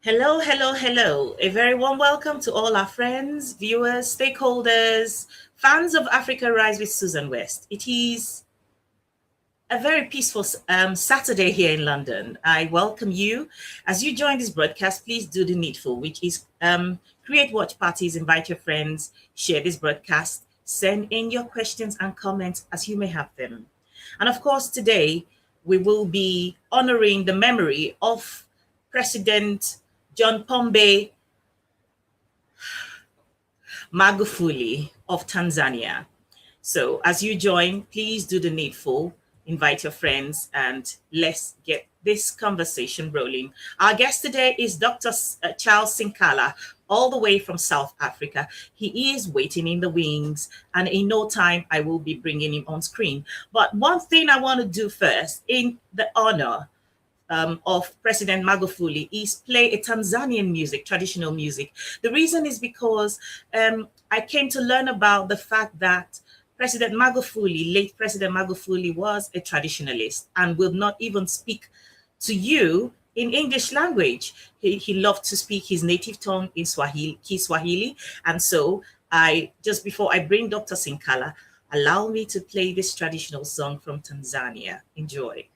Hello, hello, hello. A very warm welcome to all our friends, viewers, stakeholders, fans of Africa Rise with Susan West. It is a very peaceful Saturday here in London. I welcome you. As you join this broadcast, please do the needful, which is create watch parties, invite your friends, share this broadcast, send in your questions and comments as you may have them. And of course, today we will be honoring the memory of President John Pombe Magufuli of Tanzania. So as you join, please do the needful, invite your friends, and let's get this conversation rolling. Our guest today is Dr. Charles Sinkala, all the way from South Africa. He is waiting in the wings, and in no time, I will be bringing him on screen. But one thing I want to do first, in the honor of President Magufuli, is play a Tanzanian music, traditional music. The reason is because I came to learn about the fact that late President Magufuli, was a traditionalist and will not even speak to you in English language. He loved to speak his native tongue in Kiswahili. And so just before I bring Dr. Sinkala, allow me to play this traditional song from Tanzania. Enjoy.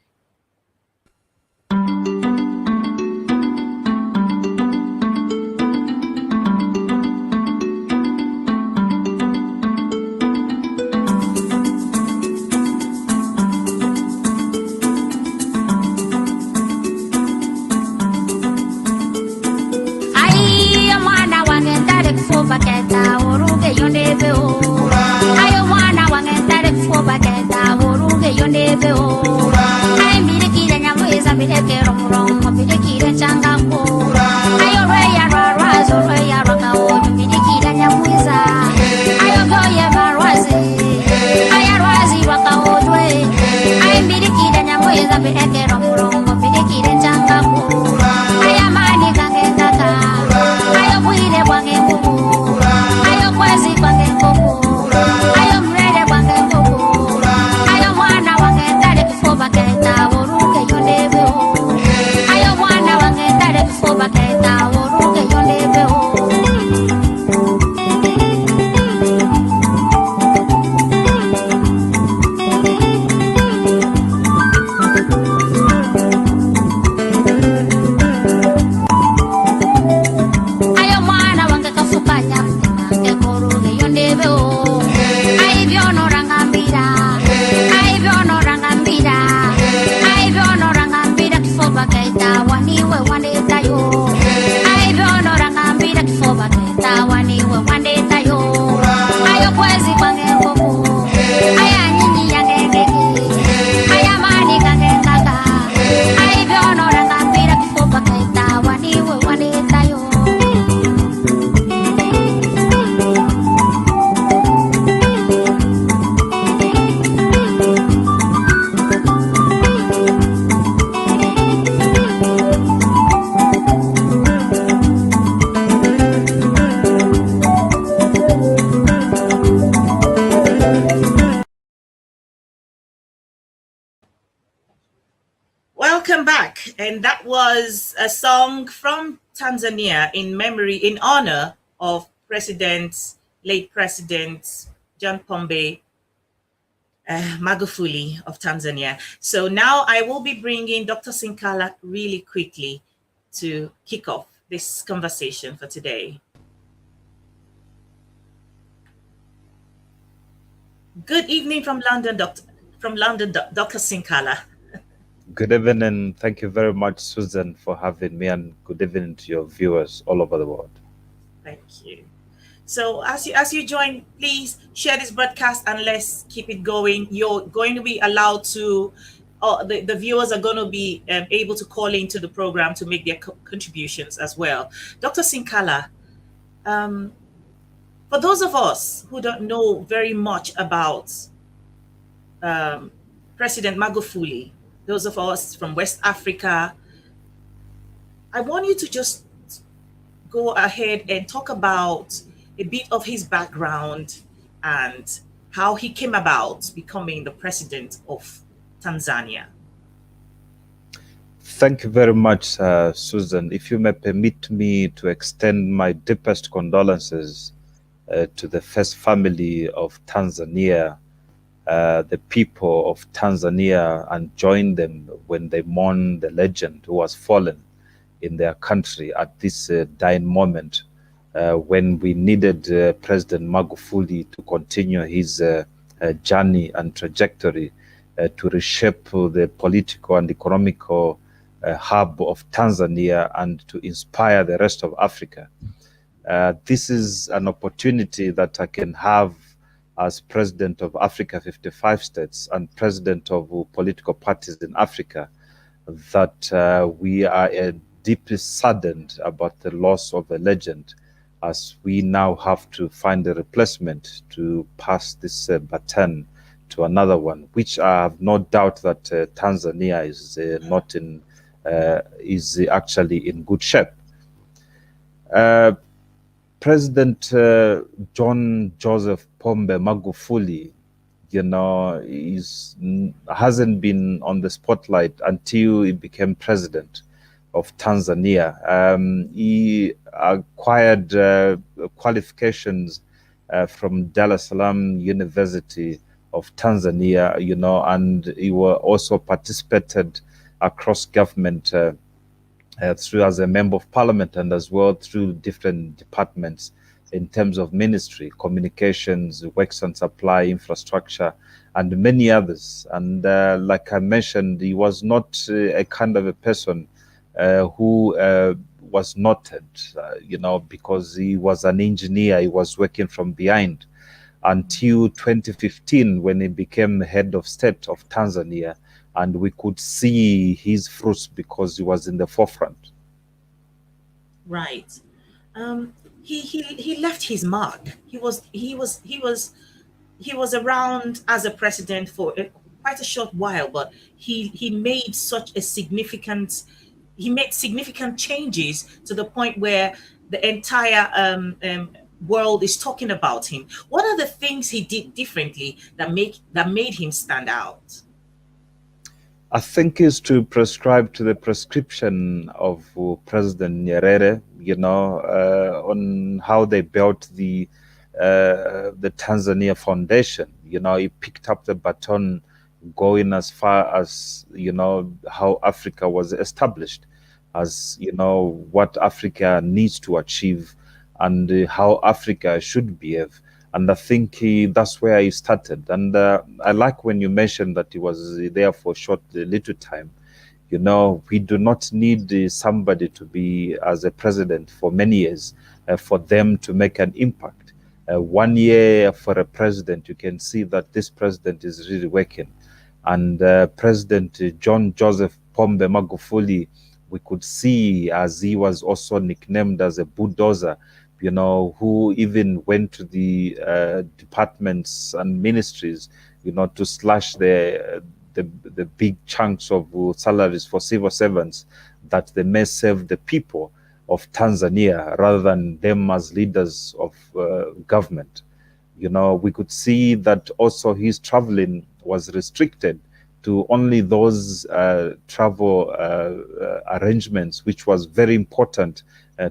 Welcome back. And that was a song from Tanzania in honor of late President John Pombe Magufuli of Tanzania. So now I will be bringing Dr. Sinkala really quickly to kick off this conversation for today. Good evening from London, Dr. Sinkala. Good evening. Thank you very much, Susan, for having me, and good evening to your viewers all over the world. Thank you. So as you join, please share this broadcast and let's keep it going. You're going to be allowed to, the viewers are going to be able to call into the program to make their contributions as well. Dr. Sinkala, for those of us who don't know very much about President Magufuli, those of us from West Africa, I want you to just go ahead and talk about a bit of his background and how he came about becoming the president of Tanzania. Thank you very much, Susan. If you may permit me to extend my deepest condolences to the first family of Tanzania, the people of Tanzania, and join them when they mourn the legend who has fallen in their country at this dying moment, when we needed President Magufuli to continue his journey and trajectory to reshape the political and economical hub of Tanzania and to inspire the rest of Africa. This is an opportunity that I can have as president of Africa 55 states and president of political parties in Africa, that we are deeply saddened about the loss of a legend, as we now have to find a replacement to pass this baton to another one, which I have no doubt that Tanzania is not in is actually in good shape. President John Joseph Pombe Magufuli, hasn't been on the spotlight until he became president of Tanzania. He acquired qualifications from Dar es Salaam University of Tanzania, and he also participated across government through as a member of parliament and as well through different departments in terms of ministry, communications, works and supply, infrastructure, and many others. And like I mentioned, he was not a kind of a person who was noted, because he was an engineer. He was working from behind until 2015 when he became head of state of Tanzania. And we could see his fruits because he was in the forefront. Right. He left his mark. He was around as a president for quite a short while, but he made such a significant he made significant changes to the point where the entire world is talking about him. What are the things he did differently that made him stand out? I think is to prescribe to the prescription of President Nyerere, on how they built the Tanzania Foundation. He picked up the baton going as far as, how Africa was established, as, what Africa needs to achieve and how Africa should behave. And I think that's where he started. And I like when you mentioned that he was there for a little time. We do not need somebody to be as a president for many years for them to make an impact. 1 year for a president, you can see that this president is really working. And President John Joseph Pombe Magufuli, we could see, as he was also nicknamed as a bulldozer, who even went to the departments and ministries, to slash the big chunks of salaries for civil servants, that they may serve the people of Tanzania rather than them as leaders of government. We could see that also his traveling was restricted to only those travel arrangements, which was very important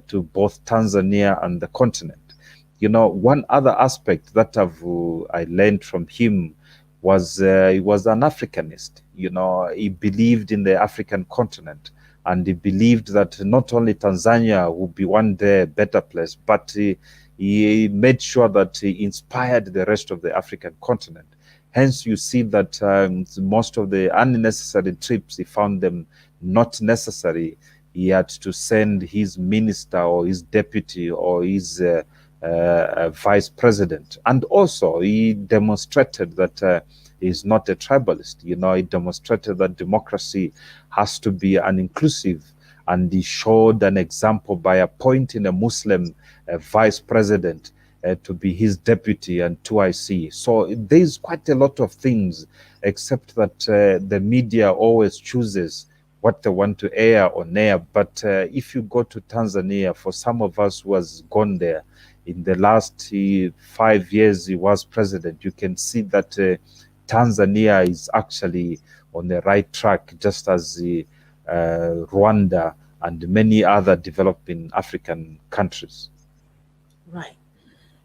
to both Tanzania and the continent. One other aspect that I learned from him was he was an Africanist. He believed in the African continent, and he believed that not only Tanzania would be one day a better place, but he made sure that he inspired the rest of the African continent. Hence, you see that most of the unnecessary trips, he found them not necessary. He had to send his minister or his deputy or his vice president. And also, he demonstrated that he's not a tribalist. He demonstrated that democracy has to be an inclusive. And he showed an example by appointing a Muslim vice president to be his deputy and 2IC. So there's quite a lot of things, except that the media always chooses what they want to air on air. But if you go to Tanzania, for some of us who has gone there, in the last 5 years he was president, you can see that Tanzania is actually on the right track, just as Rwanda, and many other developing African countries. Right.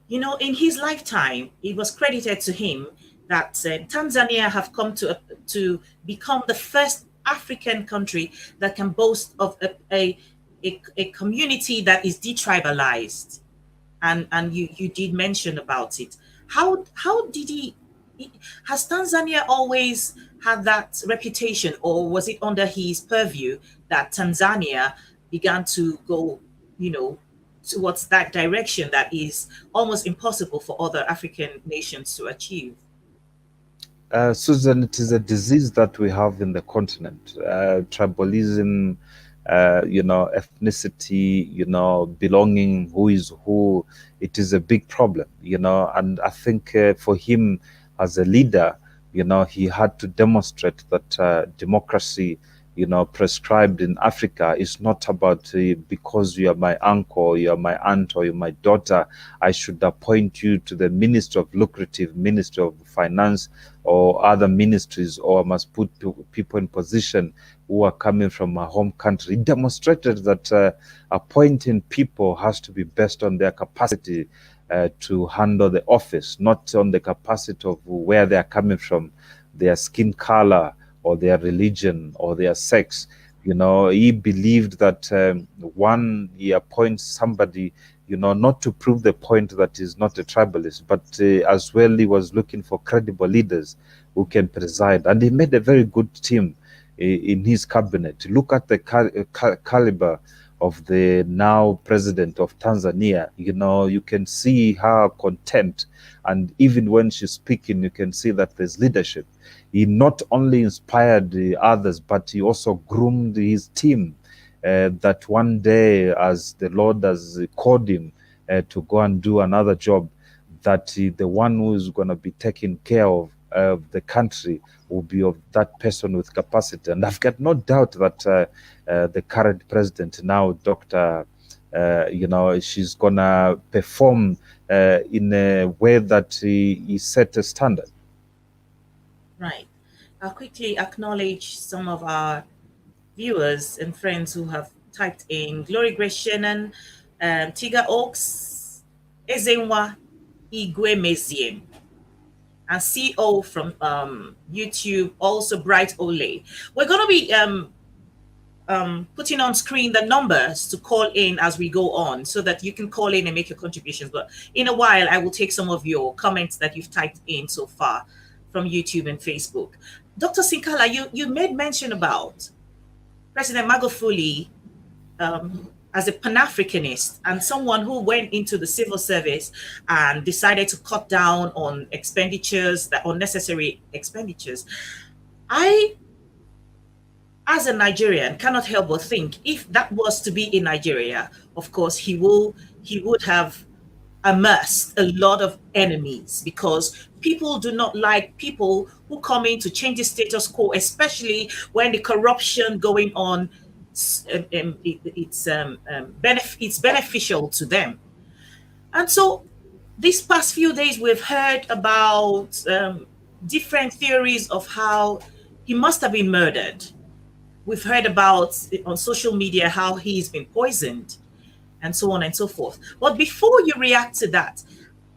You know, in his lifetime, it was credited to him that Tanzania have come to become the first African country that can boast of a community that is detribalized. And you did mention about it. How did he? Has Tanzania always had that reputation, or was it under his purview that Tanzania began to go, you know, towards that direction that is almost impossible for other African nations to achieve? Susan, it is a disease that we have in the continent. Tribalism, ethnicity, belonging, who is who. It is a big problem, and I think for him as a leader, he had to demonstrate that democracy, prescribed in Africa is not about because you are my uncle, you are my aunt, or you're my daughter, I should appoint you to the Ministry of Lucrative, Ministry of Finance, or other ministries, or I must put people in position who are coming from my home country. It demonstrated that appointing people has to be based on their capacity to handle the office, not on the capacity of where they are coming from, their skin color, or their religion, or their sex. He believed that he appoints somebody, not to prove the point that he's not a tribalist, but as well he was looking for credible leaders who can preside. And he made a very good team in his cabinet. Look at the caliber of the now president of Tanzania. You can see her content, and even when she's speaking, you can see that there's leadership. He not only inspired the others, but he also groomed his team, that one day, as the Lord has called him to go and do another job, that the one who is going to be taking care of the country will be of that person with capacity. And I've got no doubt that the current president now, Dr. She's going to perform in a way that he set a standard. Right. I'll quickly acknowledge some of our viewers and friends who have typed in Glory Grace Shannon, Tiga Oaks, Ezenwa Igwe Meziem, and CO from YouTube, also Bright Ole. We're going to be putting on screen the numbers to call in as we go on, so that you can call in and make your contributions. But in a while, I will take some of your comments that you've typed in so far from YouTube and Facebook. Dr. Sinkala, you made mention about President Magufuli as a Pan-Africanist and someone who went into the civil service and decided to cut down on expenditures, that unnecessary expenditures. I, as a Nigerian, cannot help but think, if that was to be in Nigeria, of course, he would have amassed a lot of enemies, because people do not like people who come in to change the status quo, especially when the corruption going on, it's beneficial to them. And so these past few days, we've heard about different theories of how he must have been murdered. We've heard about on social media how he's been poisoned, and so on and so forth. But before you react to that,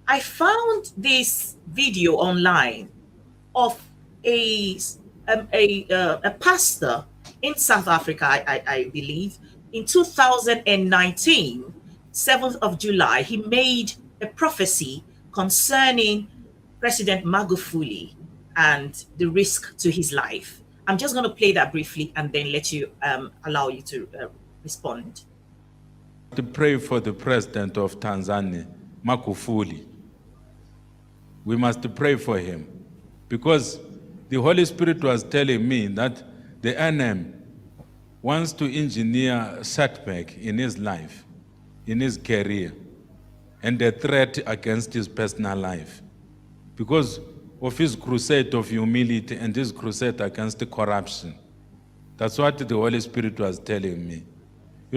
I found this video online of a pastor in South Africa, I believe, in 2019, 7th of July. He made a prophecy concerning President Magufuli and the risk to his life. I'm just going to play that briefly and then let you allow you to respond. To pray for the president of Tanzania, Magufuli. We must pray for him, because the Holy Spirit was telling me that the enemy wants to engineer a setback in his life, in his career, and a threat against his personal life, because of his crusade of humility and his crusade against corruption. That's what the Holy Spirit was telling me.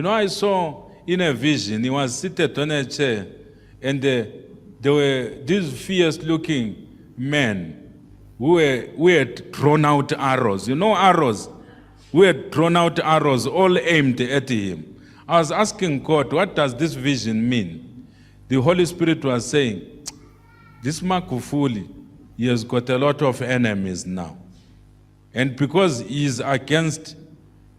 I saw in a vision, he was seated on a chair, and there were these fierce-looking men who had drawn out arrows. Arrows, who had thrown out arrows all aimed at him. I was asking God, what does this vision mean? The Holy Spirit was saying, this Magufuli, he has got a lot of enemies now. And because he is against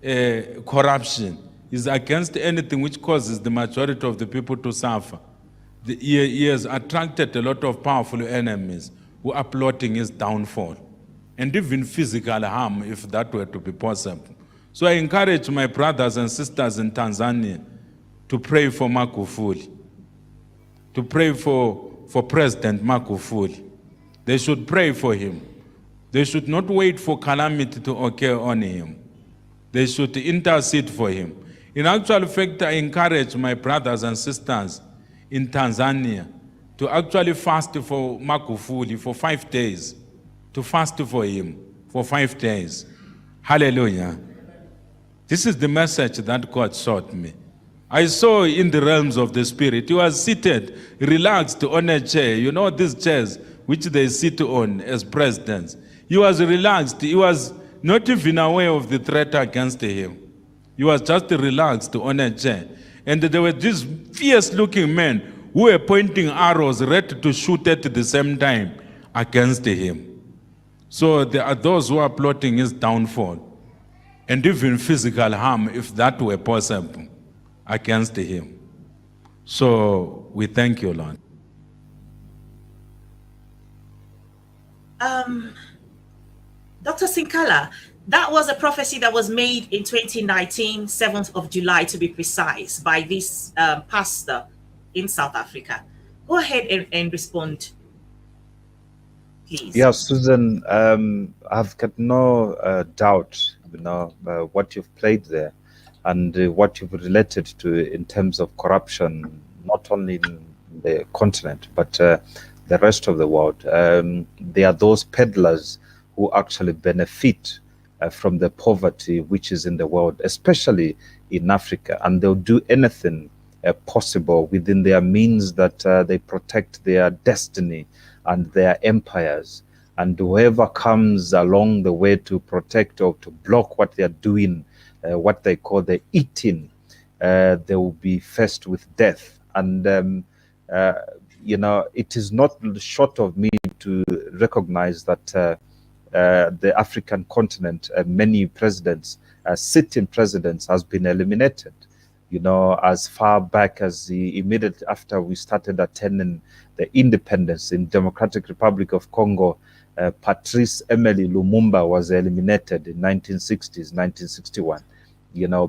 corruption, is against anything which causes the majority of the people to suffer, he has attracted a lot of powerful enemies who are plotting his downfall, and even physical harm, if that were to be possible. So I encourage my brothers and sisters in Tanzania to pray for Magufuli, to pray for President Magufuli. They should pray for him. They should not wait for calamity to occur on him. They should intercede for him. In actual fact, I encourage my brothers and sisters in Tanzania to actually fast for Magufuli for 5 days, to fast for him for 5 days. Hallelujah. This is the message that God showed me. I saw in the realms of the spirit, he was seated, relaxed on a chair. You know these chairs which they sit on as presidents. He was relaxed. He was not even aware of the threat against him. He was just relaxed on a chair. And there were these fierce-looking men who were pointing arrows ready to shoot at the same time against him. So there are those who are plotting his downfall, and even physical harm, if that were possible, against him. So we thank you, Lord. Dr. Sinkala, that was a prophecy that was made in 2019, 7th of July to be precise, by this pastor in South Africa. Go ahead and respond, please. Yeah, Susan, I've got no doubt, what you've played there and what you've related to in terms of corruption, not only in the continent, but the rest of the world. There are those peddlers who actually benefit from the poverty which is in the world, especially in Africa, and they'll do anything possible within their means that they protect their destiny and their empires. And whoever comes along the way to protect or to block what they're doing, what they call the eating, they will be faced with death. And it is not short of me to recognize that the African continent, many presidents, sitting presidents, has been eliminated. As far back as immediately after we started attending the independence in Democratic Republic of Congo, Patrice Emery Lumumba was eliminated in 1960s, 1961,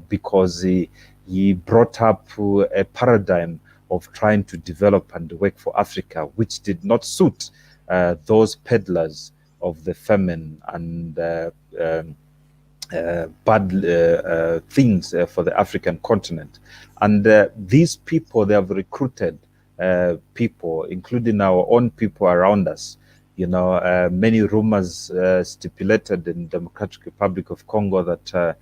because he brought up a paradigm of trying to develop and work for Africa, which did not suit those peddlers of the famine and bad things for the African continent. And these people, they have recruited people, including our own people around us. Many rumors stipulated in Democratic Republic of Congo that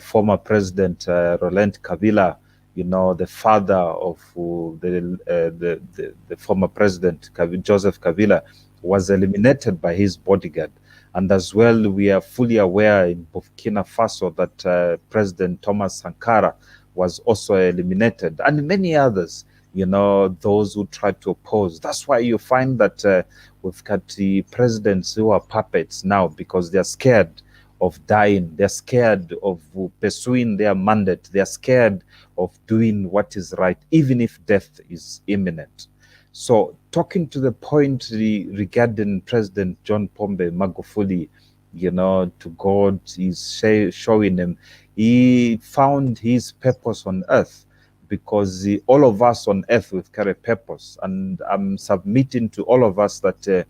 former President Laurent Kabila, the father of the former president Joseph Kabila, was eliminated by his bodyguard. And as well, we are fully aware in Burkina Faso that President Thomas Sankara was also eliminated, and many others, those who tried to oppose. That's why you find that we've got the presidents who are puppets now, because they're scared of dying. They're scared of pursuing their mandate. They're scared of doing what is right, even if death is imminent. So talking to the point regarding President John Pombe Magufuli, to God, he's showing him, he found his purpose on earth, because all of us on earth will carry purpose. And I'm submitting to all of us that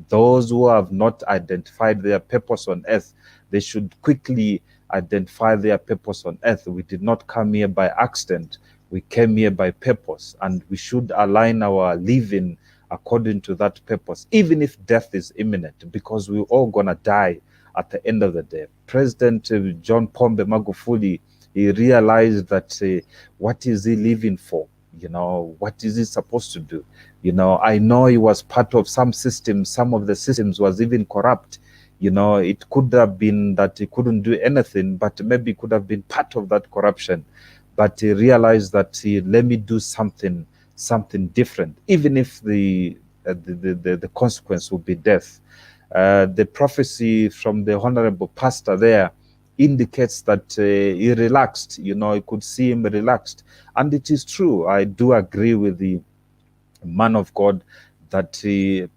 those who have not identified their purpose on earth, they should quickly identify their purpose on earth. We did not come here by accident. We came here by purpose, and we should align our living according to that purpose, even if death is imminent, because we're all gonna die at the end of the day. President John Pombe Magufuli, he realized that what is he living for? What is he supposed to do? I know he was part of some systems. Some of the systems was even corrupt. It could have been that he couldn't do anything, but maybe could have been part of that corruption. But he realized that let me do something different, even if the consequence would be death. The prophecy from the honorable pastor there indicates that he relaxed. You could see him relaxed, and it is true. I do agree with the man of God that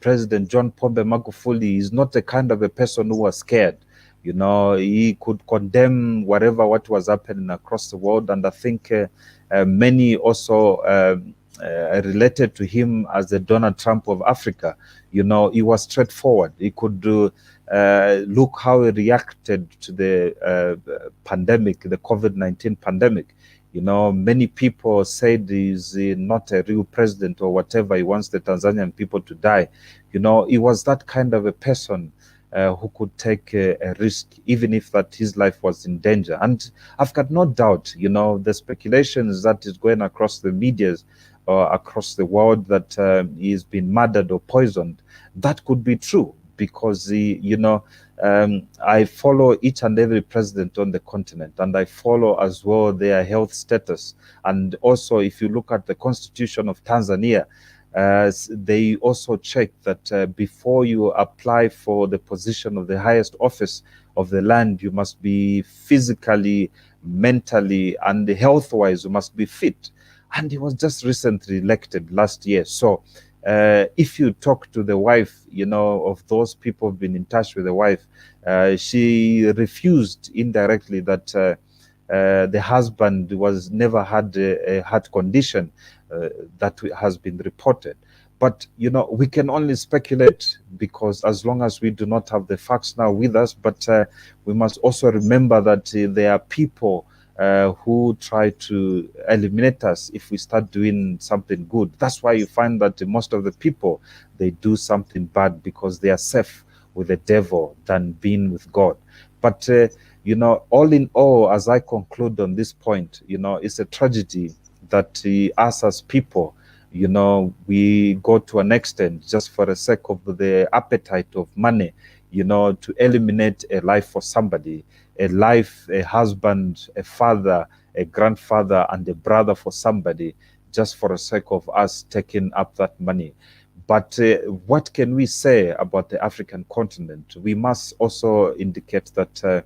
President John Pombe Magufuli is not the kind of a person who was scared. He could condemn what was happening across the world, and I think many also related to him as the Donald Trump of Africa. He was straightforward. He could look how he reacted to the pandemic, the COVID-19 pandemic. Many people said he's not a real president or whatever. He wants the Tanzanian people to die. He was that kind of a person who could take a risk, even if that his life was in danger. And I've got no doubt, the speculations that is going across the medias across the world that he's been murdered or poisoned, that could be true, because I follow each and every president on the continent, and I follow as well their health status. And also, if you look at the constitution of Tanzania, they also check that before you apply for the position of the highest office of the land, you must be physically, mentally, and health-wise, you must be fit. And he was just recently elected last year. So if you talk to the wife, of those people who've been in touch with the wife, she refused indirectly that the husband was never had a heart condition that has been reported. But, we can only speculate, because as long as we do not have the facts now with us, but we must also remember that there are people who try to eliminate us if we start doing something good. That's why you find that most of the people, they do something bad because they are safe with the devil than being with God. But, all in all, as I conclude on this point, it's a tragedy that us as people, we go to an extent just for the sake of the appetite of money, to eliminate a life for somebody, a life, a husband, a father, a grandfather, and a brother for somebody, just for the sake of us taking up that money. But what can we say about the African continent? We must also indicate that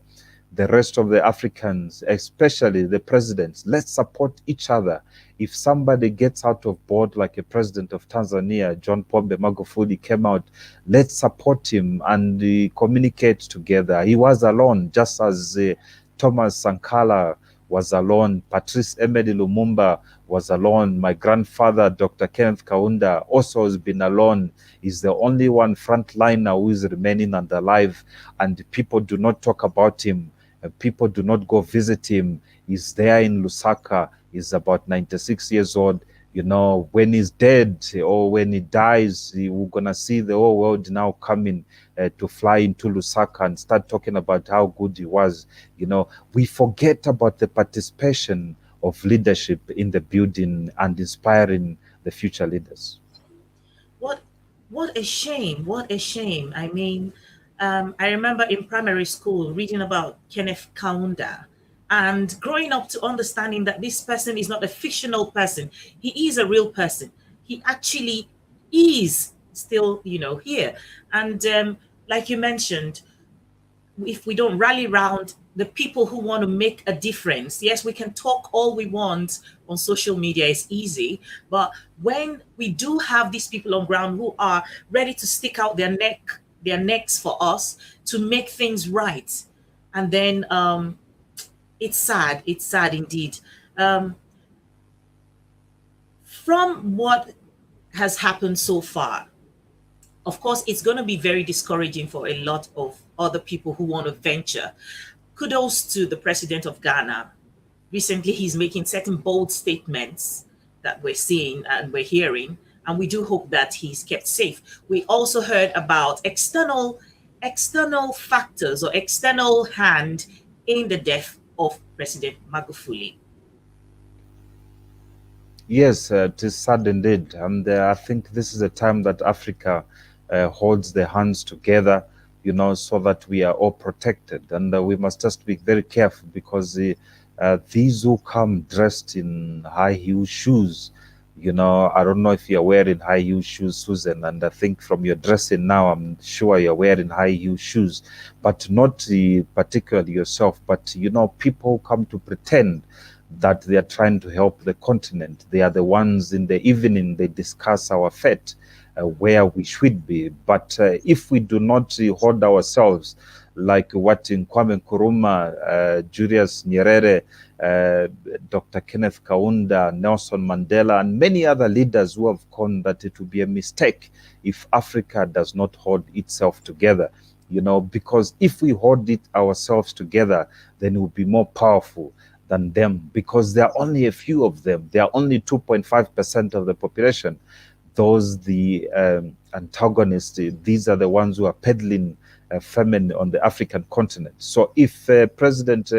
the rest of the Africans, especially the presidents, let's support each other. If somebody gets out of board, like a president of Tanzania, John Pombe Magufuli, came out, let's support him and communicate together. He was alone, just as Thomas Sankara was alone, Patrice Emery Lumumba was alone, my grandfather, Dr. Kenneth Kaunda, also has been alone. He's the only one frontliner who is remaining and alive, and people do not talk about him. People do not go visit him. He's there in Lusaka. He's about 96 years old. When he's dead or when he dies, we're going to see the whole world now coming to fly into Lusaka and start talking about how good he was. We forget about the participation of leadership in the building and inspiring the future leaders. What a shame. What a shame. I mean, I remember in primary school reading about Kenneth Kaunda and growing up to understanding that this person is not a fictional person. He is a real person. He actually is still, here. And like you mentioned, if we don't rally around the people who want to make a difference, yes, we can talk all we want on social media, it's easy. But when we do have these people on ground who are ready to stick out their necks for us to make things right, and then it's sad indeed. From what has happened so far, of course, it's going to be very discouraging for a lot of other people who want to venture. Kudos to the president of Ghana. Recently, he's making certain bold statements that we're seeing and we're hearing, and we do hope that he's kept safe. We also heard about external factors or external hand in the death of President Magufuli. Yes, it is sad indeed. And I think this is a time that Africa holds their hands together. so that we are all protected. And we must just be very careful, because these who come dressed in high heel shoes, I don't know if you're wearing high heel shoes, Susan, and I think from your dressing now, I'm sure you're wearing high heel shoes, but not particularly yourself, but people come to pretend that they are trying to help the continent. They are the ones in the evening, they discuss our fate, where we should be. But if we do not hold ourselves like what in Kwame Nkrumah, Julius Nyerere, Dr. Kenneth Kaunda, Nelson Mandela, and many other leaders who have gone, that it will be a mistake if Africa does not hold itself together. Because if we hold it ourselves together, then it will be more powerful than them, because there are only a few of them. There are only 2.5% of the population. Those, the antagonists, these are the ones who are peddling famine on the African continent. So if President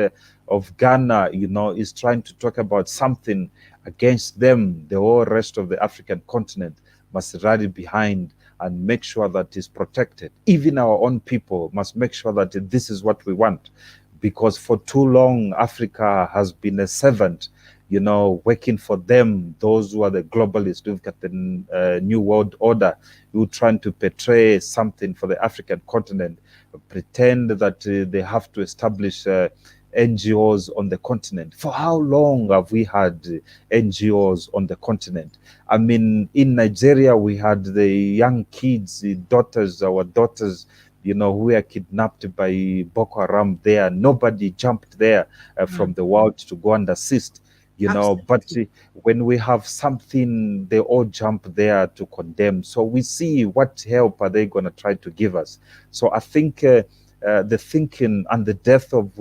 of Ghana, is trying to talk about something against them, the whole rest of the African continent must rally behind and make sure that it's protected. Even our own people must make sure that this is what we want, because for too long Africa has been a servant, working for them, those who are the globalists, who've got the New World Order, who are trying to portray something for the African continent, pretend that they have to establish NGOs on the continent. For how long have we had NGOs on the continent? I mean, in Nigeria, we had the young kids, our daughters, who were kidnapped by Boko Haram there. Nobody jumped there from the world to go and assist. But when we have something, they all jump there to condemn. So we see what help are they going to try to give us. So I think the thinking and the death of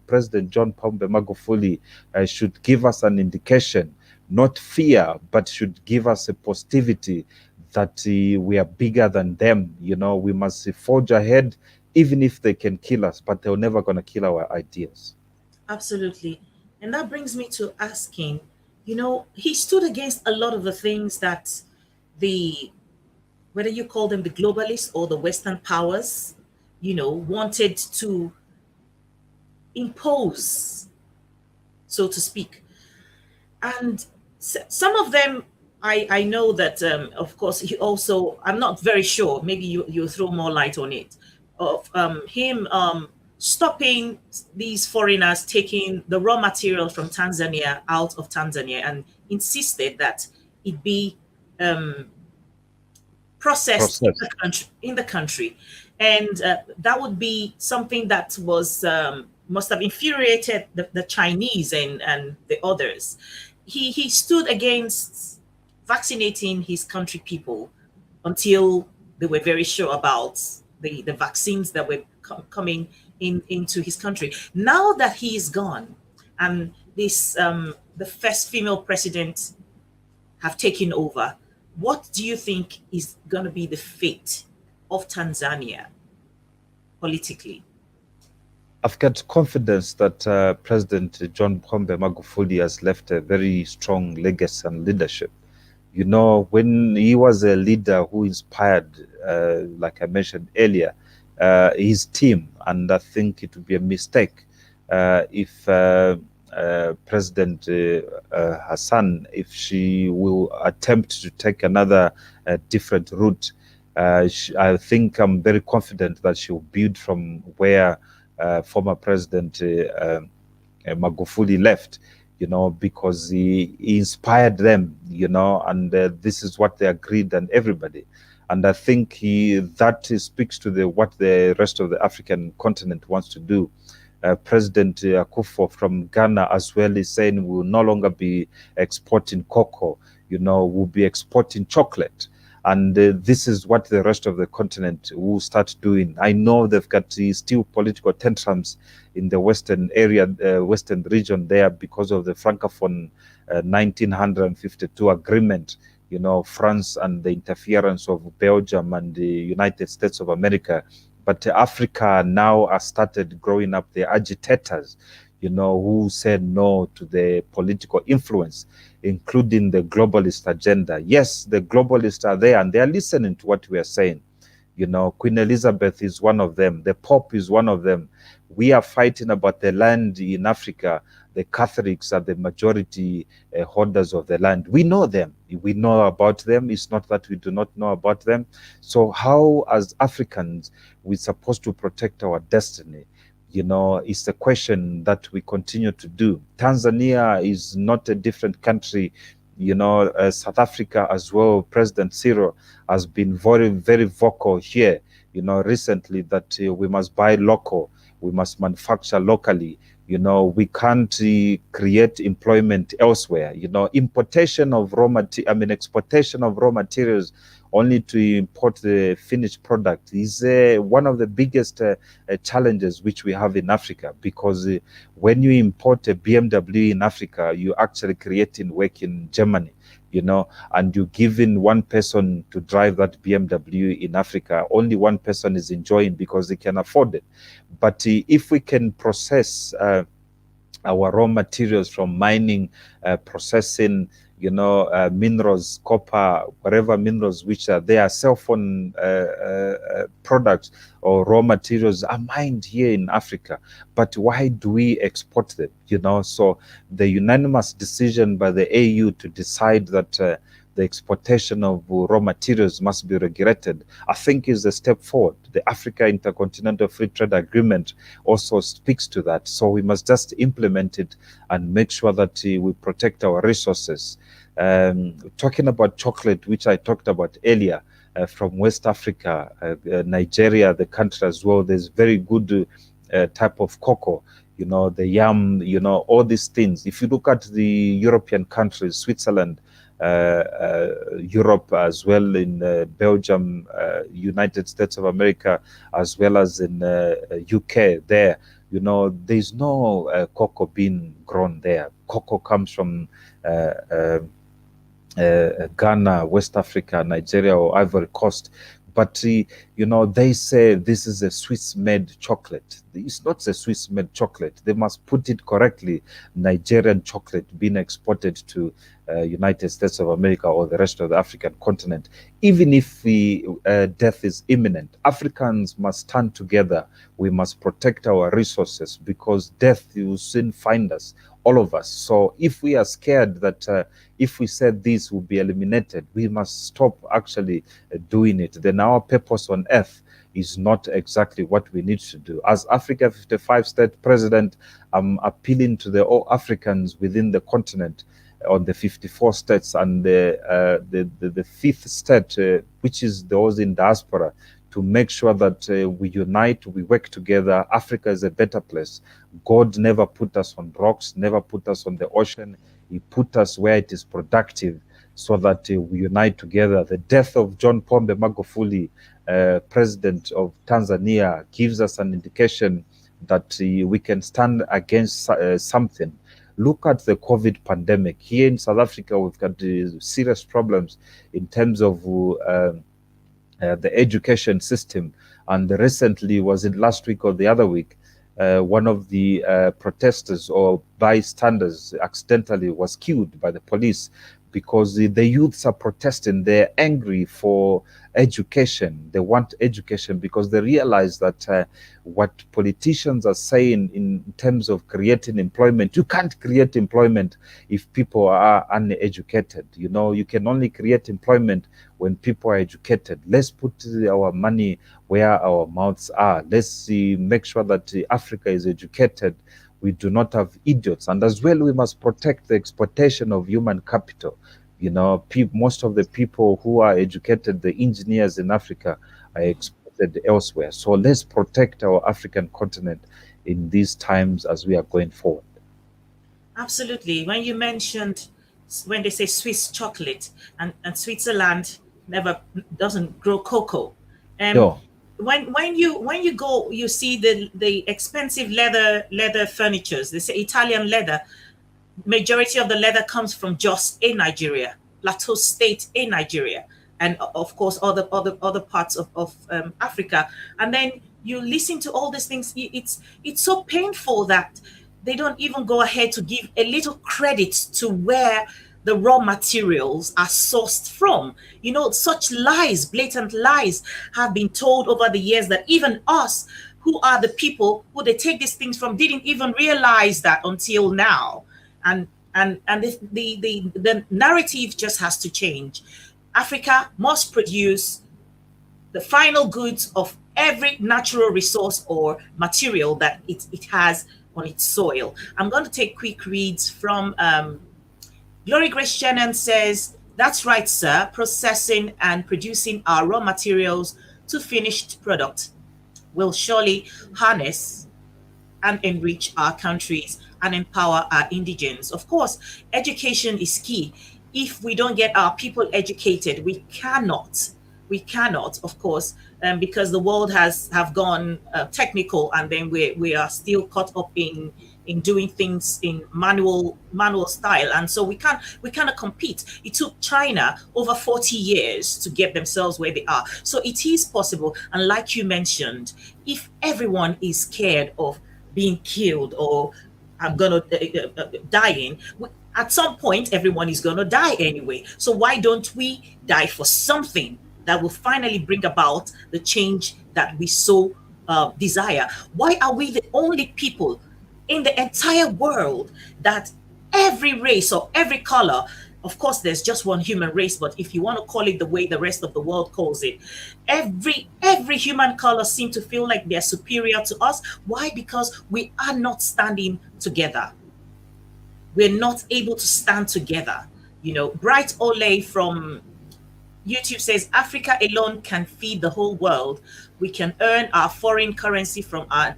President John Pombe Magufuli should give us an indication, not fear, but should give us a positivity that we are bigger than them. We must forge ahead, even if they can kill us, but they're never going to kill our ideas. Absolutely. And that brings me to asking, he stood against a lot of the things that whether you call them the globalists or the Western powers, wanted to impose, so to speak. And some of them, I know that, of course, he also, I'm not very sure, maybe you throw more light on it, of him stopping these foreigners taking the raw material from Tanzania out of Tanzania, and insisted that it be processed in the country. And that would be something that was must have infuriated the Chinese and the others. He stood against vaccinating his country people until they were very sure about the vaccines that were coming into his country. Now that he is gone, and this the first female president have taken over, what do you think is going to be the fate of Tanzania politically? I've got confidence that President John Pombe Magufuli has left a very strong legacy and leadership. When he was a leader who inspired, like I mentioned earlier, his team, and I think it would be a mistake if President Hassan, if she will attempt to take another different route. I think I'm very confident that she will build from where former President Magufuli left, because he inspired them, and this is what they agreed, and everybody. And I think that speaks to what the rest of the African continent wants to do. President Akufo from Ghana as well is saying we will no longer be exporting cocoa, we'll be exporting chocolate. And this is what the rest of the continent will start doing. I know they've got still political tantrums in the Western area, Western region there, because of the Francophone 1952 agreement, France and the interference of Belgium and the United States of America. But Africa now has started growing up the agitators, who said no to the political influence, including the globalist agenda. Yes, the globalists are there and they are listening to what we are saying, Queen Elizabeth is one of them. The Pope is one of them. We are fighting about the land in Africa. The Catholics are the majority holders of the land. We know them. We know about them. It's not that we do not know about them. So how, as Africans, we're supposed to protect our destiny? It's a question that we continue to do. Tanzania is not a different country. South Africa as well. President Cyril has been very, very vocal here, recently, that we must buy local, we must manufacture locally. We can't create employment elsewhere. Exportation of raw materials only to import the finished product is one of the biggest challenges which we have in Africa, because when you import a BMW in Africa, you're actually creating work in Germany, and you're giving one person to drive that BMW in Africa. Only one person is enjoying because they can afford it. But if we can process our raw materials from mining, processing, minerals, copper, whatever minerals which are there, cell phone products or raw materials are mined here in Africa. But why do we export them? So the unanimous decision by the AU to decide that the exportation of raw materials must be regulated, I think is a step forward. The Africa Intercontinental Free Trade Agreement also speaks to that. So we must just implement it and make sure that we protect our resources. Talking about chocolate, which I talked about earlier, from West Africa, Nigeria, the country as well, there's very good type of cocoa, the yam, all these things. If you look at the European countries, Switzerland, Europe as well, in Belgium, United States of America, as well as in UK, there, there's no cocoa being grown there. Cocoa comes from Ghana, West Africa, Nigeria, or Ivory Coast. But, they say this is a Swiss-made chocolate. It's not a Swiss-made chocolate. They must put it correctly. Nigerian chocolate being exported to United States of America or the rest of the African continent. Even if death is imminent, Africans must stand together. We must protect our resources, because death will soon find us, all of us. So if we are scared that if we said this will be eliminated, we must stop actually doing it. Then our purpose on earth is not exactly what we need to do. As Africa 55 state president, I'm appealing to all Africans within the continent, on the 54 states and the fifth state, which is those in diaspora, to make sure that we unite, we work together. Africa is a better place. God never put us on rocks, never put us on the ocean. He put us where it is productive, so that we unite together. The death of John Pombe Magufuli, President of Tanzania, gives us an indication that we can stand against something. Look at the COVID pandemic. Here in South Africa, we've got serious problems in terms of the education system. And recently, was it last week or the other week, one of the protesters or bystanders accidentally was killed by the police, because the youths are protesting. They're angry for education. They want education because they realize that what politicians are saying in terms of creating employment, you can't create employment if people are uneducated. You can only create employment when people are educated. Let's put our money where our mouths are. Let's make sure that Africa is educated. We do not have idiots. And as well, we must protect the exploitation of human capital. Most of the people who are educated, the engineers in Africa, are exploited elsewhere. So let's protect our African continent in these times as we are going forward. Absolutely. When you mentioned, when they say Swiss chocolate, and Switzerland doesn't grow cocoa. No. When you go, you see the expensive leather furnitures. They say Italian leather. Majority of the leather comes from Jos in Nigeria, Plateau State in Nigeria, and of course other parts of Africa. And then you listen to all these things. It's so painful that they don't even go ahead to give a little credit to where the raw materials are sourced from. You know, such lies, blatant lies, have been told over the years that even us, who are the people who they take these things from, didn't even realize that until now. And the narrative just has to change. Africa must produce the final goods of every natural resource or material that it has on its soil. I'm going to take quick reads from Glory Grace Shannon says, that's right, sir. Processing and producing our raw materials to finished product will surely harness and enrich our countries and empower our indigents. Of course, education is key. If we don't get our people educated, we cannot, of course, because the world have gone technical, and then we are still caught up in doing things in manual style, and so we cannot compete. It took China over 40 years to get themselves where they are. So it is possible, and like you mentioned, if everyone is scared of being killed or I'm gonna dying, at some point everyone is gonna die anyway. So why don't we die for something that will finally bring about the change that we so desire? Why are we the only people in the entire world that every race or every color, of course there's just one human race, but if you want to call it the way the rest of the world calls it, every human color seem to feel like they're superior to us? Why? Because we are not standing together. We're not able to stand together. You know, Bright Ole from YouTube says, Africa alone can feed the whole world. We can earn our foreign currency from our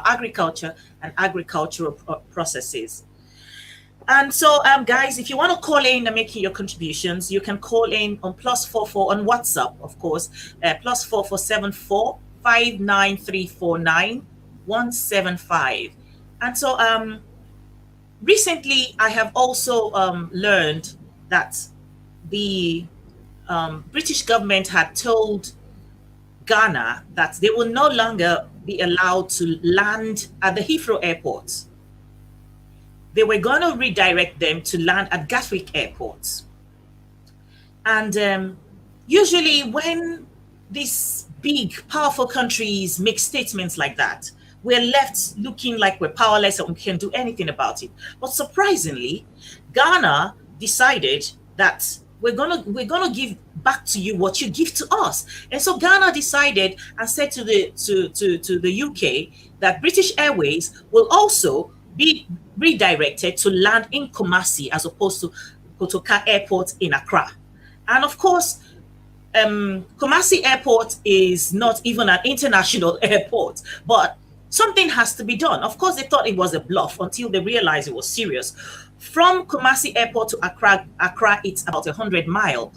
agriculture and agricultural processes. And so, guys, if you want to call in and making your contributions, you can call in on +44 on WhatsApp, of course, +4474 59349 175. And so, recently, I have also learned that the British government had told Ghana that they will no longer be allowed to land at the Heathrow airport. They were going to redirect them to land at Gatwick Airport. And usually when these big, powerful countries make statements like that, we're left looking like we're powerless and we can't do anything about it. But surprisingly, Ghana decided that we're gonna give back to you what you give to us. And so Ghana decided and said to the UK that British Airways will also be redirected to land in Kumasi as opposed to Kotoka Airport in Accra. And of course, Kumasi Airport is not even an international airport, but something has to be done. Of course, they thought it was a bluff until they realized it was serious. From Kumasi Airport to Accra, it's about 100 miles.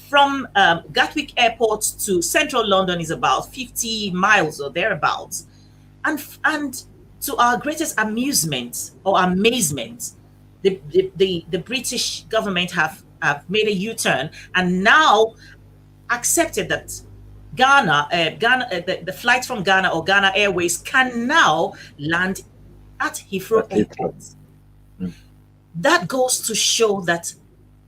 From Gatwick Airport to central London is about 50 miles or thereabouts. And to our greatest amusement or amazement, the British government have made a U-turn and now accepted that the flights from Ghana or Ghana Airways can now land at Heathrow Airport. That goes to show that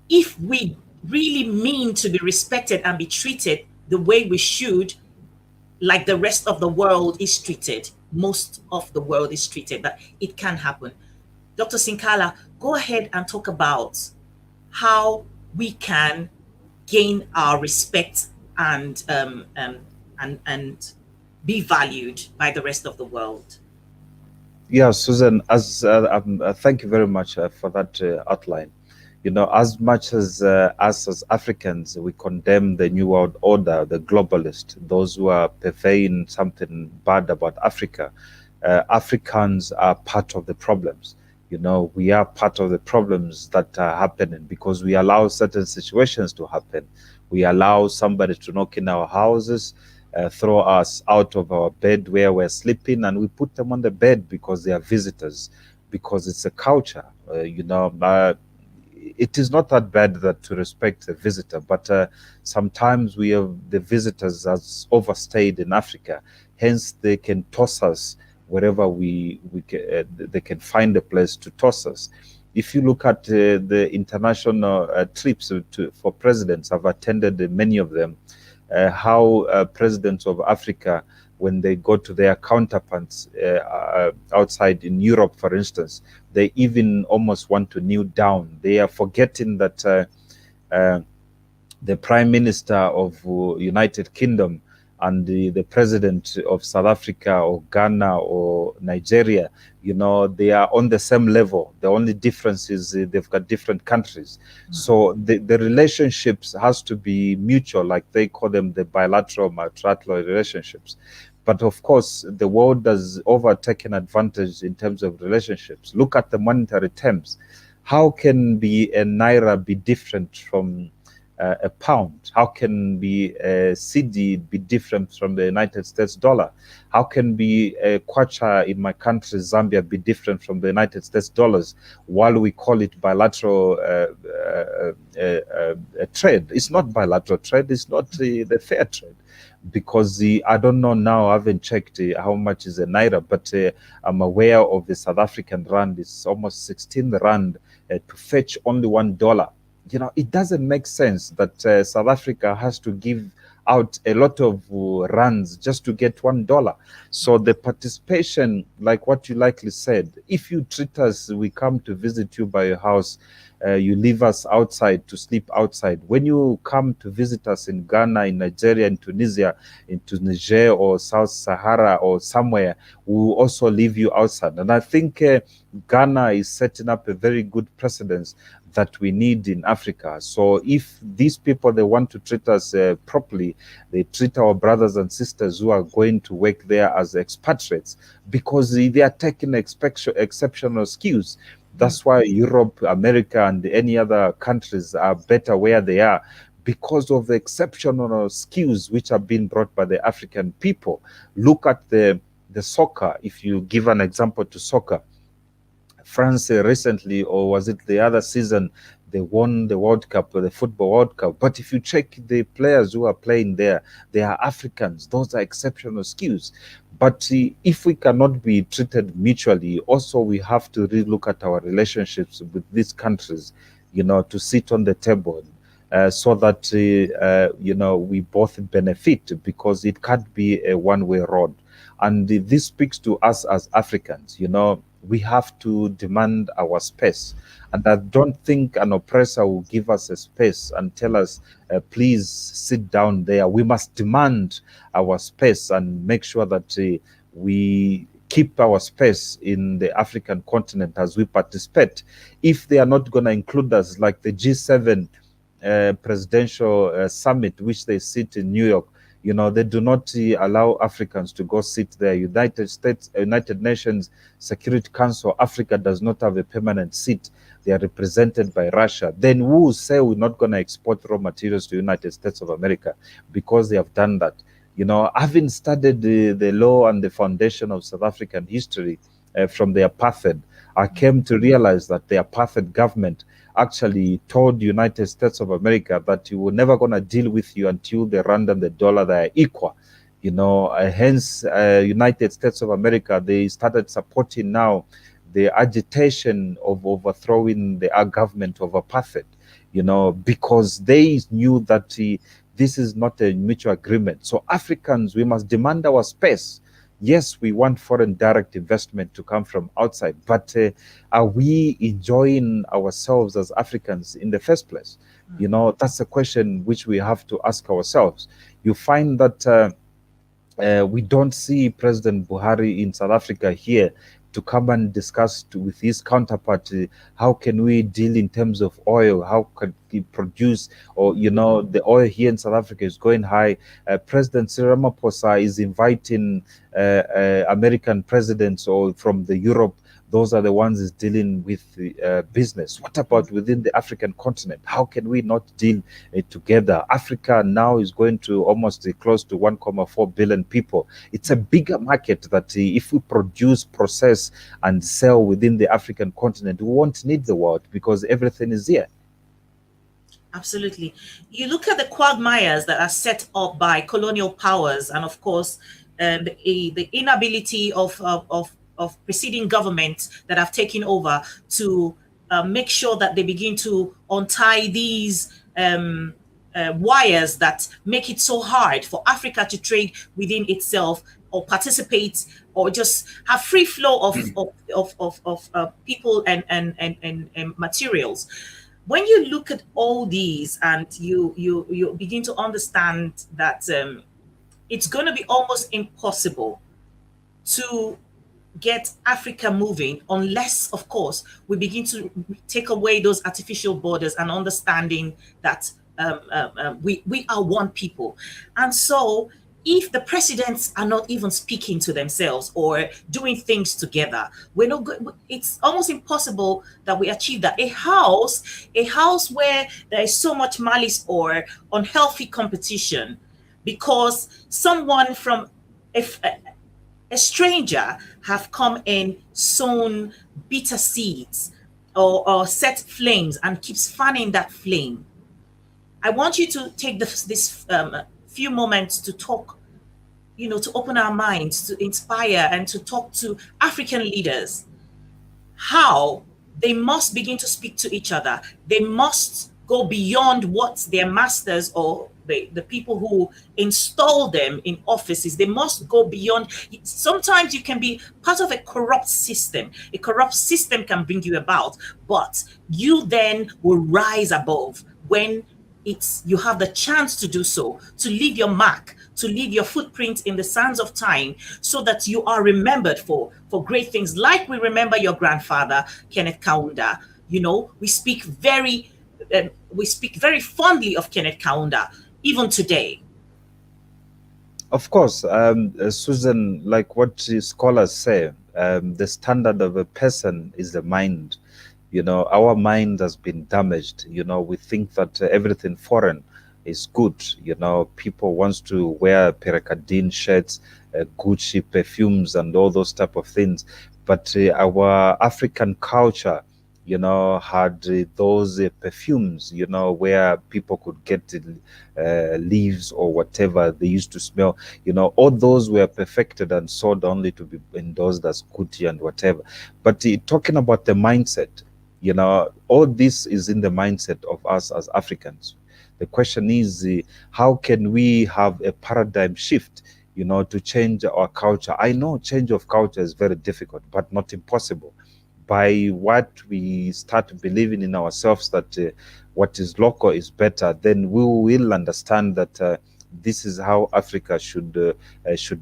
if we really mean to be respected and be treated the way we should, like the rest of the world is treated, most of the world is treated, that it can happen. Dr. Sinkala, go ahead and talk about how we can gain our respect and be valued by the rest of the world. Yeah, Susan, as thank you very much for that outline. You know, as much as us as Africans, we condemn the New World Order, the globalists, those who are purveying something bad about Africa, Africans are part of the problems. You know, we are part of the problems that are happening because we allow certain situations to happen. We allow somebody to knock in our houses, throw us out of our bed where we're sleeping, and we put them on the bed because they are visitors, because it's a culture. You know, it is not that bad that to respect a visitor, but sometimes we have the visitors has overstayed in Africa. Hence, they can toss us wherever they can find a place to toss us. If you look at the international trips for presidents, I've attended many of them, how presidents of Africa, when they go to their counterparts outside in Europe, for instance, they even almost want to kneel down. They are forgetting that the Prime Minister of United Kingdom and the President of South Africa or Ghana or Nigeria, they are on the same level. The only difference is they've got different countries. So the relationships has to be mutual, like they call them the bilateral, multilateral relationships. But of course, the world has overtaken advantage in terms of relationships. Look at the monetary terms. How can a naira be different from a pound? How can a cedi be different from the United States dollar? How can a kwacha in my country, Zambia, be different from the United States dollars, while we call it bilateral trade? It's not bilateral trade. It's not the fair trade. Because I don't know now, I haven't checked how much is a naira, but I'm aware of the South African rand. It's almost 16 rand to fetch only $1. It doesn't make sense that South Africa has to give out a lot of rands just to get $1. So the participation, like what you likely said, if you treat us, we come to visit you by your house, you leave us outside to sleep outside. When you come to visit us in Ghana, in Nigeria, in Tunisia, into Niger or South Sahara or somewhere, we will also leave you outside. And I think Ghana is setting up a very good precedence that we need in Africa. So if these people, they want to treat us properly, they treat our brothers and sisters who are going to work there as expatriates, because they are taking exceptional skills. That's why Europe, America, and any other countries are better where they are, because of the exceptional skills which are being brought by the African people. Look at the soccer. If you give an example to soccer, France recently, or was it the other season, they won the World Cup, the Football World Cup. But if you check the players who are playing there, they are Africans. Those are exceptional skills. But if we cannot be treated mutually, also we have to relook at our relationships with these countries, to sit on the table so that, we both benefit, because it can't be a one-way road. And this speaks to us as Africans, we have to demand our space. And I don't think an oppressor will give us a space and tell us, please sit down there. We must demand our space and make sure that we keep our space in the African continent as we participate. If they are not going to include us, like the G7 presidential summit, which they sit in New York, they do not allow Africans to go sit there. United Nations Security Council, Africa does not have a permanent seat. They are represented by Russia. Then who will say we're not going to export raw materials to the United States of America because they have done that? Having studied the law and the foundation of South African history from the apartheid, I came to realize that the apartheid government actually told the United States of America that you were never going to deal with you until the rand and the dollar, they are equal. Hence, United States of America, they started supporting now the agitation of overthrowing the government of apartheid, because they knew that this is not a mutual agreement. So Africans, we must demand our space. Yes, we want foreign direct investment to come from outside, but are we enjoying ourselves as Africans in the first place? That's a question which we have to ask ourselves. You find that we don't see President Buhari in South Africa here to come and discuss with his counterpart, how can we deal in terms of oil? How can we produce, or, the oil here in South Africa is going high. President Cyril Ramaphosa is inviting American presidents or from the Europe. Those are the ones is dealing with business. What about within the African continent? How can we not deal together? Africa now is going to almost close to 1.4 billion people. It's a bigger market that if we produce, process, and sell within the African continent, we won't need the world because everything is here. Absolutely. You look at the quagmires that are set up by colonial powers, and of course, the inability of preceding governments that have taken over to make sure that they begin to untie these wires that make it so hard for Africa to trade within itself or participate or just have free flow of people and materials. When you look at all these and you begin to understand that it's going to be almost impossible to get Africa moving unless, of course, we begin to take away those artificial borders and understanding that we are one people. And so if the presidents are not even speaking to themselves or doing things together, we're not good. It's almost impossible that we achieve that. A house where there is so much malice or unhealthy competition because someone from a stranger have come and sown bitter seeds or set flames and keeps fanning that flame. I want you to take this few moments to talk, to open our minds, to inspire and to talk to African leaders how they must begin to speak to each other. They must go beyond what their masters or the people who install them in offices, they must go beyond. Sometimes you can be part of a corrupt system. A corrupt system can bring you about, but you then will rise above when you have the chance to do so, to leave your mark, to leave your footprint in the sands of time, so that you are remembered for great things, like we remember your grandfather, Kenneth Kaunda. We speak very fondly of Kenneth Kaunda, even today. Of course, Susan, like what scholars say, the standard of a person is the mind. Our mind has been damaged. We think that everything foreign is good. People wants to wear Perakadin shirts, Gucci perfumes, and all those type of things. But our African culture, had those perfumes, where people could get leaves or whatever they used to smell. All those were perfected and sold only to be endorsed as Gucci and whatever. But talking about the mindset, all this is in the mindset of us as Africans. The question is, how can we have a paradigm shift, to change our culture? I know change of culture is very difficult, but not impossible. By what we start believing in ourselves that what is local is better, then we will understand that this is how Africa should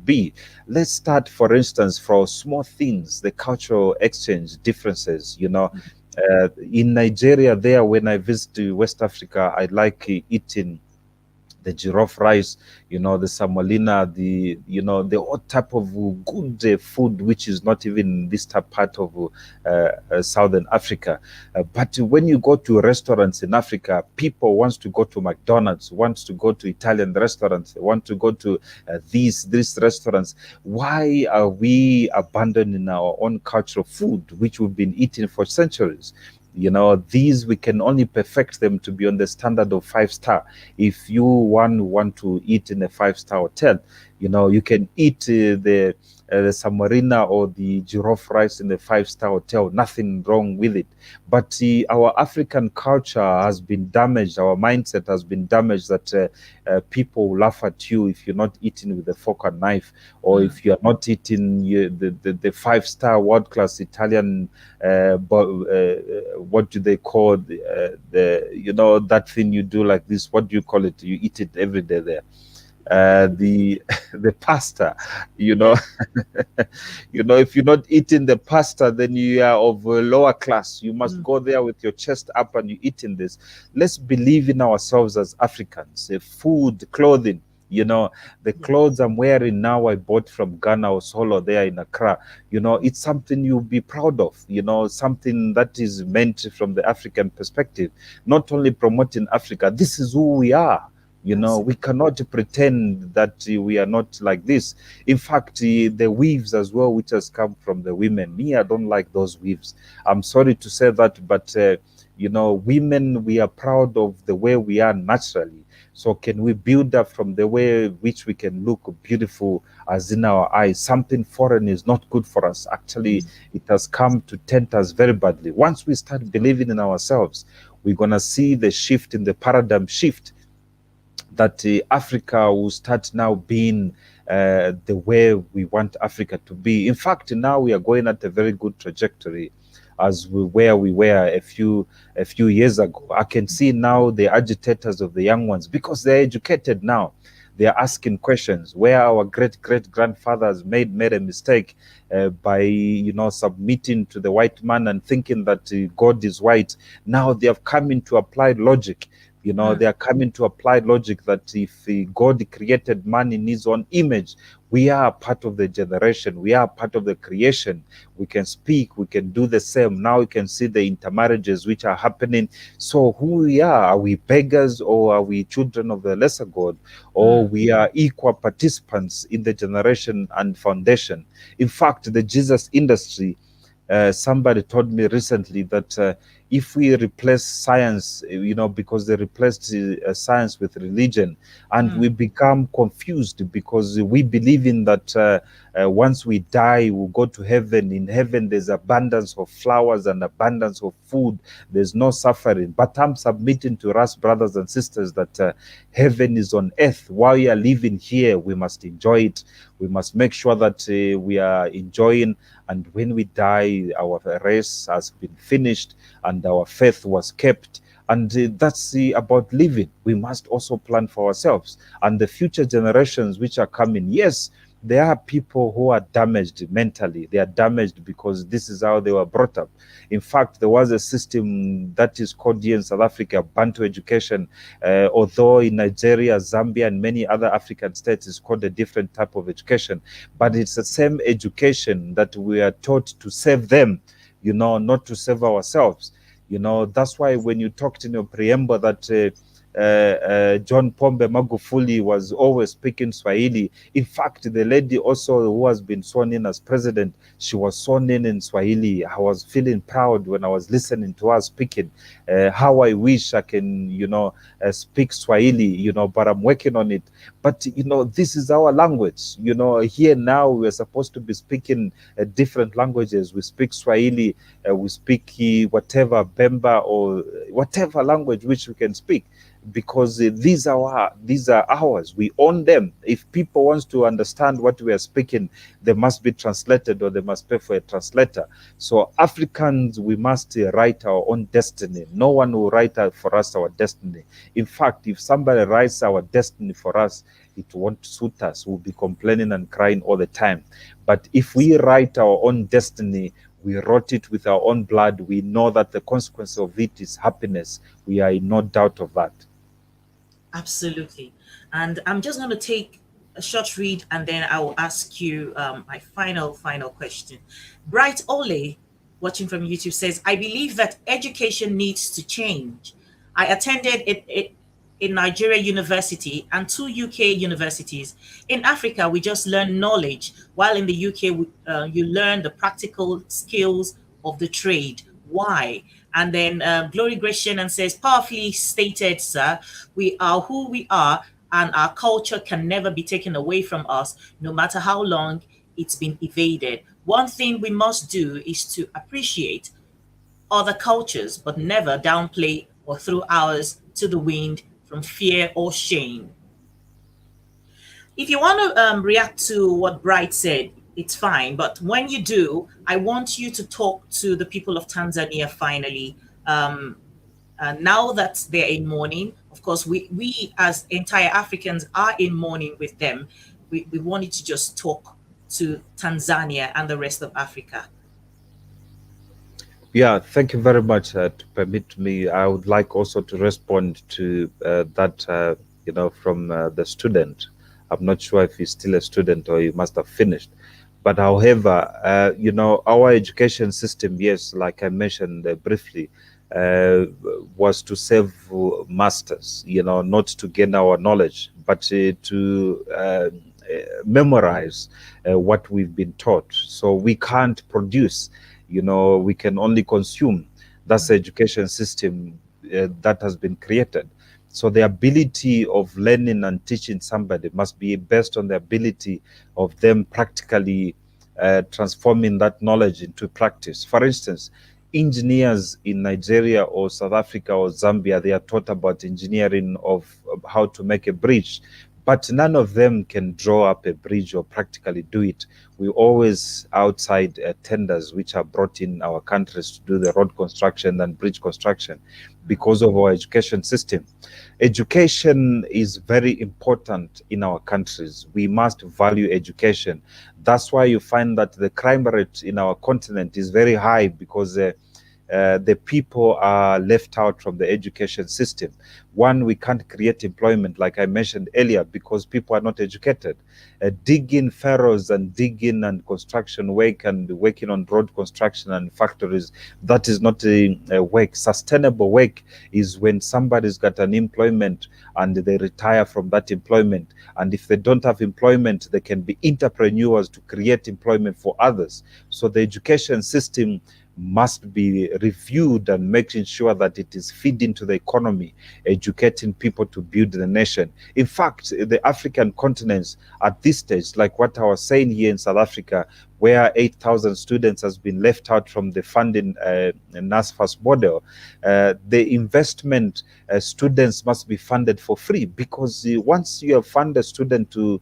be. Let's start, for instance, for small things, the cultural exchange differences. In Nigeria, there, when I visit West Africa, I like eating the giraffe rice, the samolina, the all type of good food, which is not even this type part of Southern Africa. But when you go to restaurants in Africa, people wants to go to McDonald's, wants to go to Italian restaurants, want to go to these restaurants. Why are we abandoning our own cultural food, which we've been eating for centuries? These we can only perfect them to be on the standard of 5-star. If you want to eat in a 5-star hotel, you can eat the samarina or the giraffe rice in the 5-star hotel, nothing wrong with it. But our African culture has been damaged, our mindset has been damaged, that people laugh at you if you're not eating with a fork and knife, or if you're not eating the 5-star world-class Italian, what do they call that thing you do like this, what do you call it? You eat it every day there. The pasta, if you're not eating the pasta, then you are of a lower class. You must go there with your chest up and you eating this. Let's believe in ourselves as Africans. Food, clothing, the clothes I'm wearing now, I bought from Ghana or Solo there in Accra. It's something you'll be proud of, something that is meant from the African perspective, not only promoting Africa. This is who we are. We cannot pretend that we are not like this. In fact, the weaves as well, which has come from the women, me, I don't like those weaves. I'm sorry to say that, but Women, we are proud of the way we are naturally. So can we build up from the way which we can look beautiful as in our eyes? Something foreign is not good for us. Actually, it has come to tempt us very badly. Once we start believing in ourselves, we're going to see the shift in the paradigm shift, that Africa will start now being the way we want Africa to be. In fact, now we are going at a very good trajectory as where we were a few years ago. I can see now the agitators of the young ones, because they're educated now. They are asking questions where our great grandfathers made a mistake by submitting to the white man and thinking that God is white. Now they have come into applied logic. They are coming to apply logic that if God created man in his own image, we are part of the generation, we are part of the creation. We can speak, we can do the same. Now we can see the intermarriages which are happening. So who we are we beggars, or are we children of the lesser God, or we are equal participants in the generation and foundation? In fact, the Jesus industry, somebody told me recently that if we replace science, because they replaced science with religion, and we become confused because we believe in that once we die, we'll go to heaven. In heaven, there's abundance of flowers and abundance of food. There's no suffering. But I'm submitting to us, brothers and sisters, that heaven is on earth. While we are living here, we must enjoy it. We must make sure that we are enjoying, and when we die, our race has been finished and our faith was kept. And that's about living. We must also plan for ourselves and the future generations which are coming. Yes, there are people who are damaged mentally. They are damaged because this is how they were brought up. In fact, there was a system that is called here in South Africa, Bantu education, although in Nigeria, Zambia, and many other African states is called a different type of education. But it's the same education that we are taught to save them, not to save ourselves. That's why when you talked in your preamble that John Pombe Magufuli was always speaking Swahili. In fact, the lady also who has been sworn in as president, she was sworn in Swahili. I was feeling proud when I was listening to her speaking. How I wish I can, speak Swahili, but I'm working on it. But, this is our language. Here now we're supposed to be speaking different languages. We speak Swahili, we speak whatever, Bemba, or whatever language which we can speak, because these are ours. We own them. If people want to understand what we are speaking, they must be translated, or they must pay for a translator. So Africans, we must write our own destiny. No one will write for us our destiny. In fact, if somebody writes our destiny for us, it won't suit us. We'll be complaining and crying all the time. But if we write our own destiny, we wrote it with our own blood, we know that the consequence of it is happiness. We are in no doubt of that. Absolutely. And I'm just going to take a short read, and then I will ask you my final question. Bright Ole, watching from YouTube, says, I believe that education needs to change. I attended it in Nigeria University and 2 UK universities. In Africa, we just learn knowledge, while in the UK, you learn the practical skills of the trade. Why? And then Glory Gratian says, powerfully stated, sir, we are who we are, and our culture can never be taken away from us, no matter how long it's been evaded. One thing we must do is to appreciate other cultures, but never downplay or throw ours to the wind from fear or shame. If you want to react to what Bright said, it's fine. But when you do, I want you to talk to the people of Tanzania finally. Now that they're in mourning, of course, we as entire Africans are in mourning with them. We wanted to just talk to Tanzania and the rest of Africa. Yeah, thank you very much to permit me. I would like also to respond to that, from the student. I'm not sure if he's still a student or he must have finished. But however, our education system, yes, like I mentioned briefly, was to save masters, not to gain our knowledge, but to memorize what we've been taught. So we can't produce, we can only consume. That's the education system that has been created. So the ability of learning and teaching somebody must be based on the ability of them practically transforming that knowledge into practice. For instance, engineers in Nigeria or South Africa or Zambia, they are taught about engineering of how to make a bridge, but none of them can draw up a bridge or practically do it. We always outside tenders which are brought in our countries to do the road construction and bridge construction because of our education system. Education is very important in our countries. We must value education. That's why you find that the crime rate in our continent is very high, because the people are left out from the education system. One, we can't create employment, like I mentioned earlier, because people are not educated. Digging furrows and digging and construction work and working on road construction and factories, that is not a work. Sustainable work is when somebody's got an employment and they retire from that employment. And if they don't have employment, they can be entrepreneurs to create employment for others. So the education system must be reviewed and making sure that it is feeding to the economy, educating people to build the nation. In fact, the African continents at this stage, like what I was saying here in South Africa, where 8,000 students has been left out from the funding NSFAS model, the investment students must be funded for free, because once you have funded a student to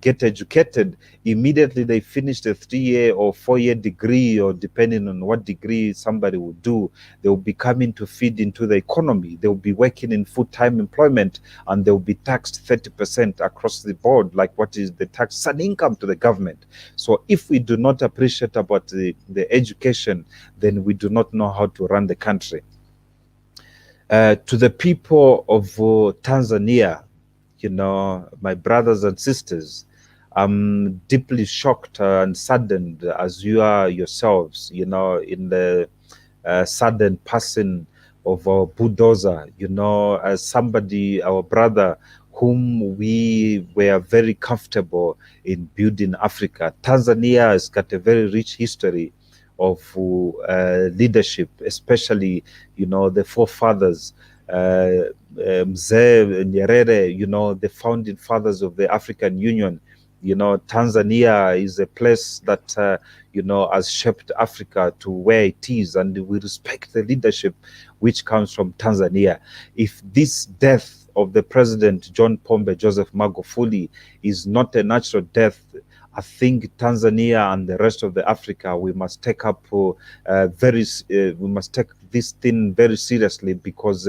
get educated, immediately they finish the 3-year or 4-year degree, or depending on what degree somebody will do, they will be coming to feed into the economy. They will be working in full-time employment, and they will be taxed 30% across the board, like what is the tax on income to the government. So if we do not appreciate about the education, then we do not know how to run the country. To the people of Tanzania, my brothers and sisters, I'm deeply shocked and saddened, as you are yourselves, in the sudden passing of our bulldozer, as somebody, our brother, whom we were very comfortable in building Africa. Tanzania has got a very rich history of leadership, especially, the forefathers, Mzee Nyerere, the founding fathers of the African Union. Tanzania is a place that, has shaped Africa to where it is, and we respect the leadership which comes from Tanzania. If this death of the President John Pombe Joseph Magufuli is not a natural death, I think Tanzania and the rest of the Africa, we must take up we must take this thing very seriously, because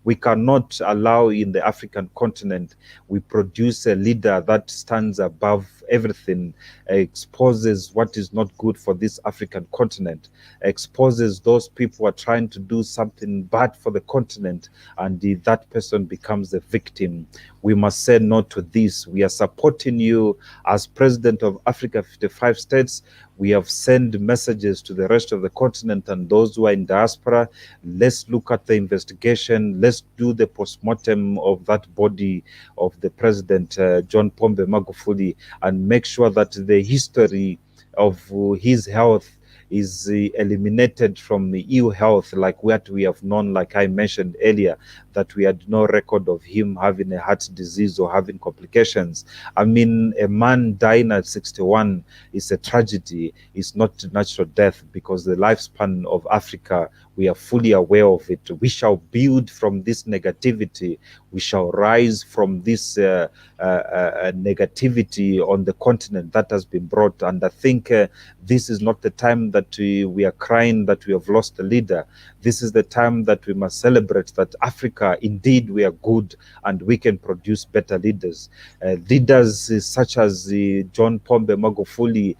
we cannot allow in the African continent we produce a leader that stands above everything, exposes what is not good for this African continent, exposes those people who are trying to do something bad for the continent, and that person becomes the victim. We must say no to this. We are supporting you as President of Africa 55 states. We have sent messages to the rest of the continent and those who are in diaspora. Let's look at the investigation. Let's do the postmortem of that body of the President John Pombe Magufuli, and make sure that the history of his health is eliminated from ill health, like what we have known, like I mentioned earlier, that we had no record of him having a heart disease or having complications. I mean, a man dying at 61 is a tragedy. It's not natural death, because the lifespan of Africa, we are fully aware of it. We shall build from this negativity. We shall rise from this negativity on the continent that has been brought. And I think this is not the time that we are crying that we have lost a leader. This is the time that we must celebrate that Africa, indeed, we are good and we can produce better leaders. Leaders such as John Pombe Magufuli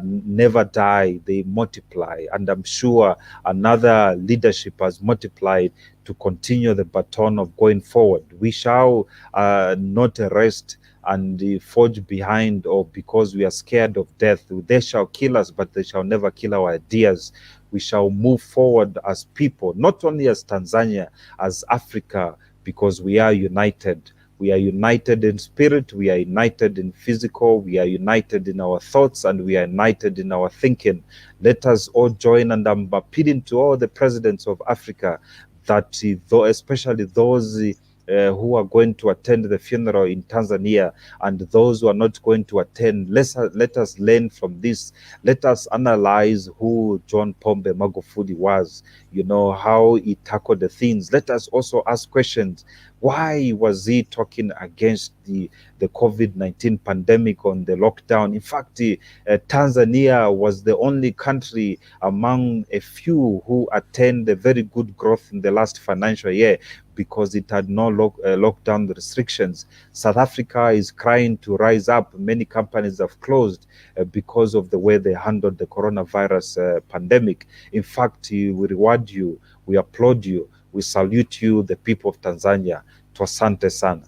never die, they multiply. And I'm sure another leadership has multiplied to continue the baton of going forward. We shall not rest and forge behind, or because we are scared of death. They shall kill us, but they shall never kill our ideas. We shall move forward as people, not only as Tanzania, as Africa, because we are united. We are united in spirit, we are united in physical, we are united in our thoughts, and we are united in our thinking. Let us all join, and I'm appealing to all the presidents of Africa that, especially those who are going to attend the funeral in Tanzania, and those who are not going to attend, let us learn from this. Let us analyze who John Pombe Magufuli was, how he tackled the things. Let us also ask questions. Why was he talking against the COVID-19 pandemic on the lockdown? In fact, Tanzania was the only country among a few who attained a very good growth in the last financial year because it had no lockdown restrictions. South Africa is crying to rise up. Many companies have closed because of the way they handled the coronavirus pandemic. In fact, we reward you, we applaud you, we salute you, the people of Tanzania. Asante sana.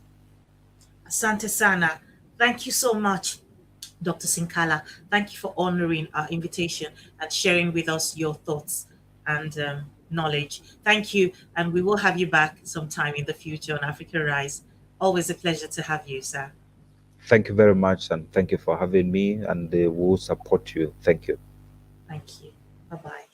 Asante sana. Thank you so much, Dr. Sinkala. Thank you for honoring our invitation and sharing with us your thoughts and knowledge. Thank you. And we will have you back sometime in the future on Africa Rise. Always a pleasure to have you, sir. Thank you very much. And thank you for having me. And we will support you. Thank you. Thank you. Bye-bye.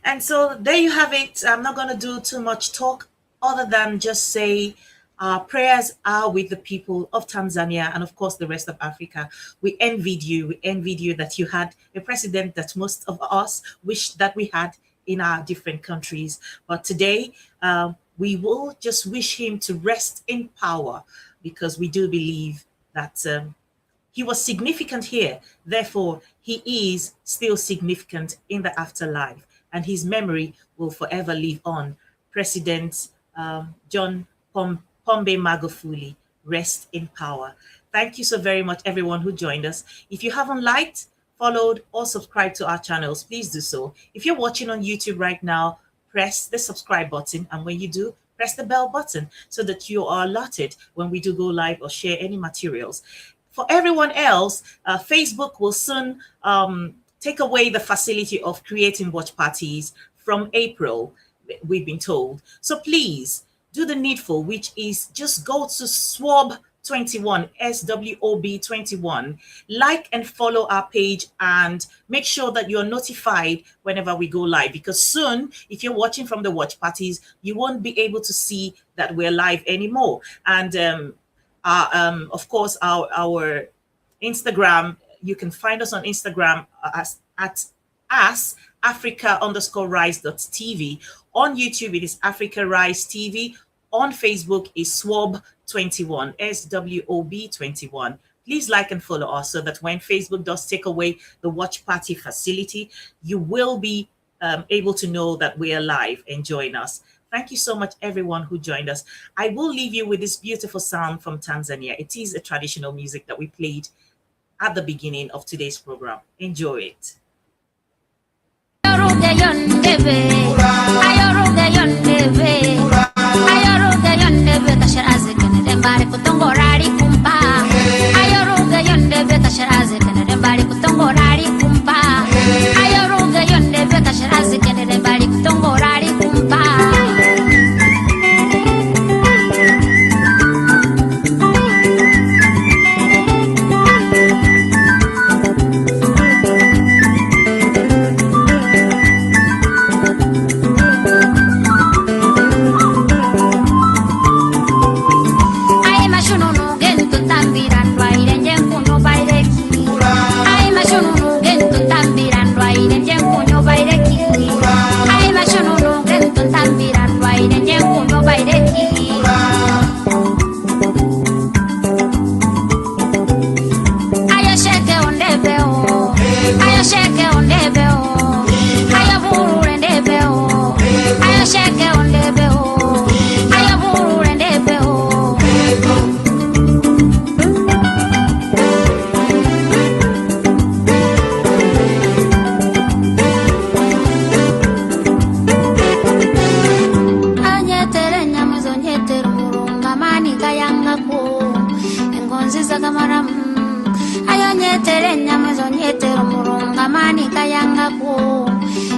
And so there you have it. I'm not going to do too much talk other than just say our prayers are with the people of Tanzania and, of course, the rest of Africa. We envied you. We envied you that you had a president that most of us wish that we had in our different countries. But today, we will just wish him to rest in power, because we do believe that he was significant here. Therefore, he is still significant in the afterlife, and his memory will forever live on. President John Pombe Magufuli, rest in power. Thank you so very much, everyone who joined us. If you haven't liked, followed, or subscribed to our channels, please do so. If you're watching on YouTube right now, press the subscribe button, and when you do, press the bell button so that you are alerted when we do go live or share any materials. For everyone else, Facebook will soon take away the facility of creating watch parties from April, we've been told. So please do the needful, which is just go to SWOB21, SWOB21, like and follow our page, and make sure that you're notified whenever we go live, because soon, if you're watching from the watch parties, you won't be able to see that we're live anymore. And of course, our Instagram, you can find us on Instagram at Africa_Rise.tv. On YouTube, it is Africa Rise TV. On Facebook is SWOB21, SWOB21. Please like and follow us so that when Facebook does take away the watch party facility, you will be able to know that we are live and join us. Thank you so much, everyone who joined us. I will leave you with this beautiful sound from Tanzania. It is a traditional music that we played at the beginning of today's program. Enjoy it.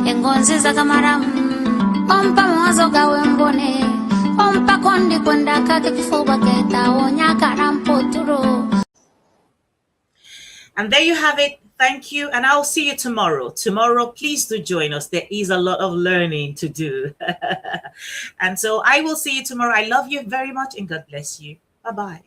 Engonziza kamaram ompa mwazo gawe mbone Ompa kondi kwenda kake kifoba keta onyaka rampoturo. And there you have it. Thank you. And I'll see you tomorrow. Tomorrow, please do join us. There is a lot of learning to do. And so I will see you tomorrow. I love you very much and God bless you. Bye-bye.